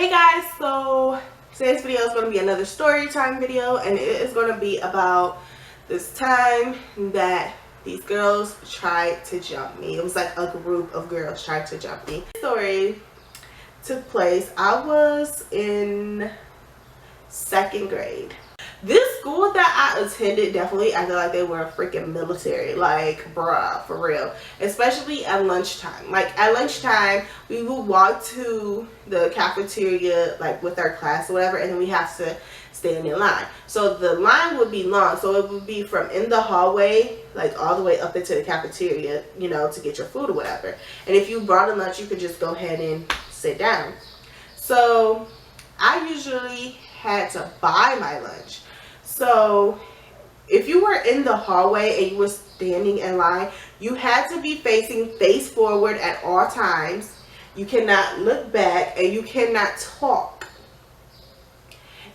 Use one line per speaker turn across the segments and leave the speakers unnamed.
Hey guys, so today's video is going to be another story time video, and it is going to be about this time that these girls tried to jump me. It was like a group of girls tried to jump me. The story took place, I was in 2nd grade. This school that I attended definitely acted like they were a freaking military, like bruh, for real. Especially at lunchtime. Like at lunchtime, we would walk to the cafeteria like with our class or whatever, and then we have to stand in line. So the line would be long, so it would be from in the hallway like all the way up into the cafeteria, you know, to get your food or whatever. And if you brought a lunch, you could just go ahead and sit down. So I usually had to buy my lunch. So if you were in the hallway and you were standing in line, you had to be facing face forward at all times. You cannot look back and you cannot talk.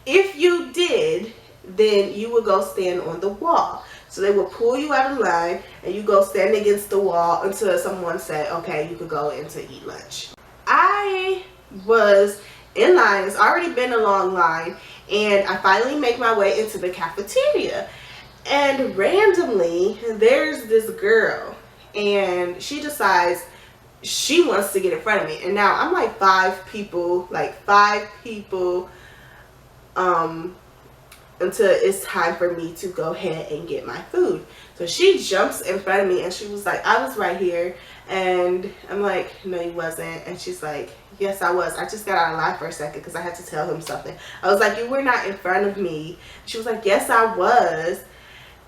If you did, then you would go stand on the wall. So they would pull you out of line and you go stand against the wall until someone said, okay, you could go in to eat lunch. I was in line. It's already been a long line, and I finally make my way into the cafeteria, and randomly there's this girl, and she decides she wants to get in front of me. And now I'm like five people until it's time for me to go ahead and get my food. So she jumps in front of me and she was like, I was right here. And I'm like, no, you wasn't. And she's like, yes, I was. I just got out of line for a second because I had to tell him something. I was like, you were not in front of me. She was like, yes, I was.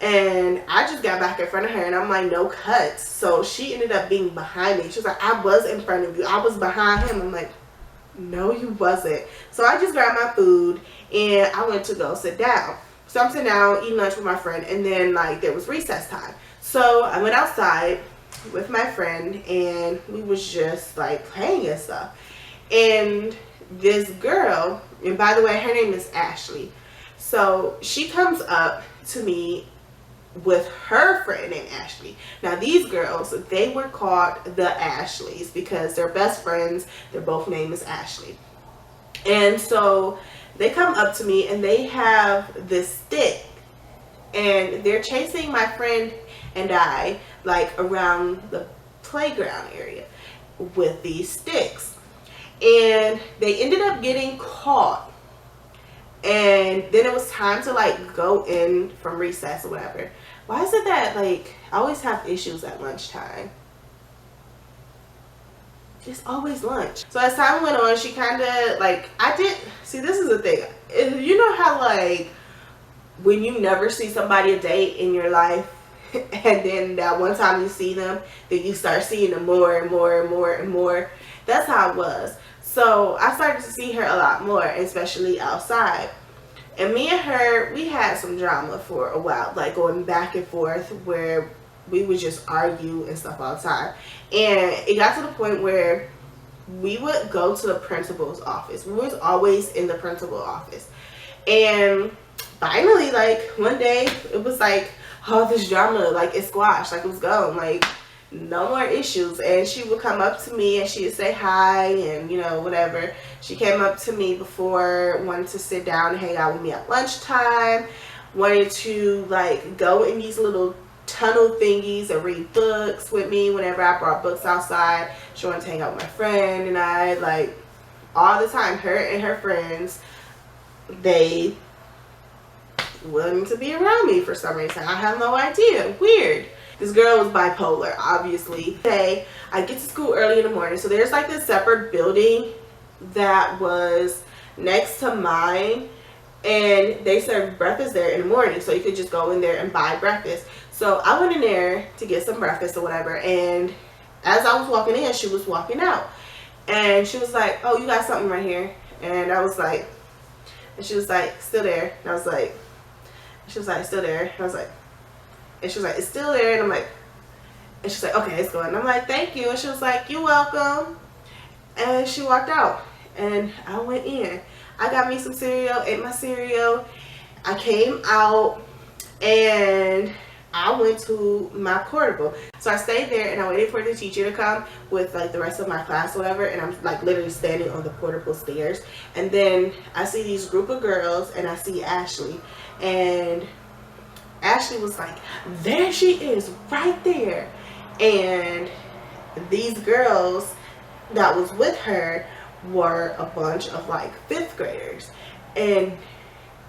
And I just got back in front of her, and I'm like, no cuts. So she ended up being behind me. She was like, I was in front of you. I was behind him. I'm like, no, you wasn't. So I just grabbed my food and I went to go sit down. So I'm sitting down eating lunch with my friend, and then like there was recess time. So I went outside with my friend and we was just like playing and stuff. And this girl, and by the way, her name is Ashley. So she comes up to me with her friend named Ashley. Now these girls, they were called the Ashleys because they're best friends. Their both name is Ashley. And so they come up to me and they have this stick, and they're chasing my friend and I like around the playground area with these sticks. And they ended up getting caught, and then it was time to like go in from recess or whatever. Why is it that like I always have issues at lunchtime? It's always lunch. So as time went on, she kind of like, see, this is the thing. You know how like when you never see somebody a day in your life, and then that one time you see them, then you start seeing them more and more and more and more. That's how it was. So I started to see her a lot more, especially outside. And me and her, we had some drama for a while, like going back and forth where we would just argue and stuff all the time. And it got to the point where we would go to the principal's office. We was always in the principal's office. And finally, like one day, it was like, oh, this drama, like it squashed, like it was gone, like no more issues. And she would come up to me and she would say hi and, you know, whatever. She came up to me before, wanted to sit down and hang out with me at lunchtime, wanted to like go in these little tunnel thingies and read books with me whenever I brought books outside. She wanted to hang out with my friend and I, like all the time. Her and her friends, they wanted to be around me for some reason. I have no idea. Weird. This girl was bipolar, obviously. Today, I get to school early in the morning. So there's like this separate building that was next to mine. And they serve breakfast there in the morning. So you could just go in there and buy breakfast. So I went in there to get some breakfast or whatever. And as I was walking in, she was walking out. And she was like, oh, you got something right here. And I was like, and she was like, still there. And I was like, she was like, still there. And I was like, and she was like, it's still there. And I'm like, and she's like, okay, it's going. And I'm like, thank you. And she was like, you're welcome. And she walked out. And I went in. I got me some cereal, ate my cereal. I came out and I went to my portable. So I stayed there and I waited for the teacher to come with like the rest of my class or whatever, and I'm like literally standing on the portable stairs, and then I see these group of girls and I see Ashley, and Ashley was like, there she is right there. And these girls that was with her were a bunch of like 5th graders, and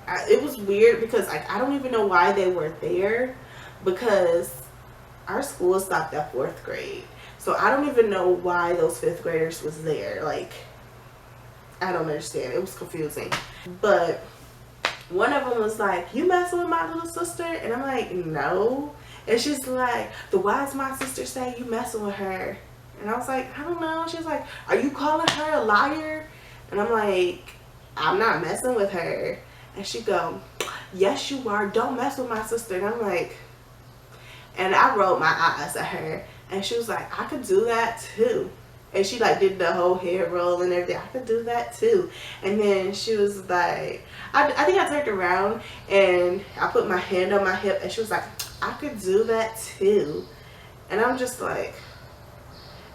it was weird because like I don't even know why they were there, because our school stopped at 4th grade, so I don't even know why those 5th graders was there. Like, I don't understand. It was confusing. But one of them was like, you messing with my little sister? And I'm like, no. And she's like, why does my sister say you messing with her? And I was like, I don't know. She's like, are you calling her a liar? And I'm like, I'm not messing with her. And she go, yes you are, don't mess with my sister. And I'm like, and I rolled my eyes at her, and she was like, I could do that too. And she like did the whole hair roll and everything. I could do that too. And then she was like, I think I turned around and I put my hand on my hip, and she was like, I could do that too. And I'm just like,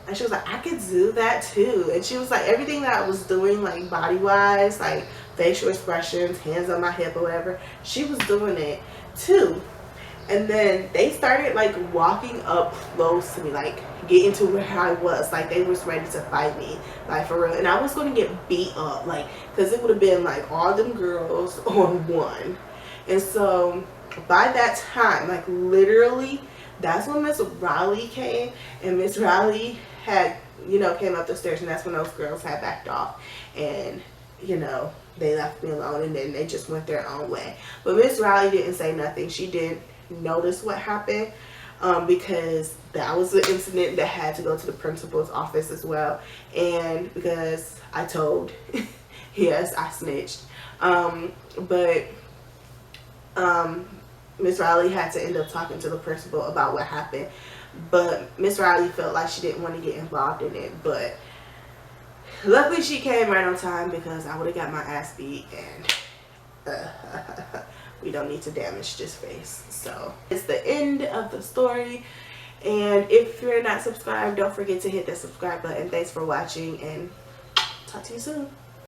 and she was like, I could do that too. And she was like, everything that I was doing, like body wise, like facial expressions, hands on my hip or whatever, she was doing it too. And then they started like walking up close to me, like getting to where I was, like they was ready to fight me, like for real. And I was going to get beat up, like, because it would have been like all them girls on one. And so by that time, like literally, that's when Miss Riley came, and Miss Riley had, you know, came up the stairs, and that's when those girls had backed off, and you know, they left me alone, and then they just went their own way. But Miss Riley didn't say nothing. She did notice what happened, because that was an incident that had to go to the principal's office as well, and because I told yes, I snitched, but Miss Riley had to end up talking to the principal about what happened. But Miss Riley felt like she didn't want to get involved in it, but luckily she came right on time, because I would have got my ass beat, and we don't need to damage this face. So it's the end of the story, and if you're not subscribed, don't forget to hit that subscribe button. Thanks for watching, and talk to you soon.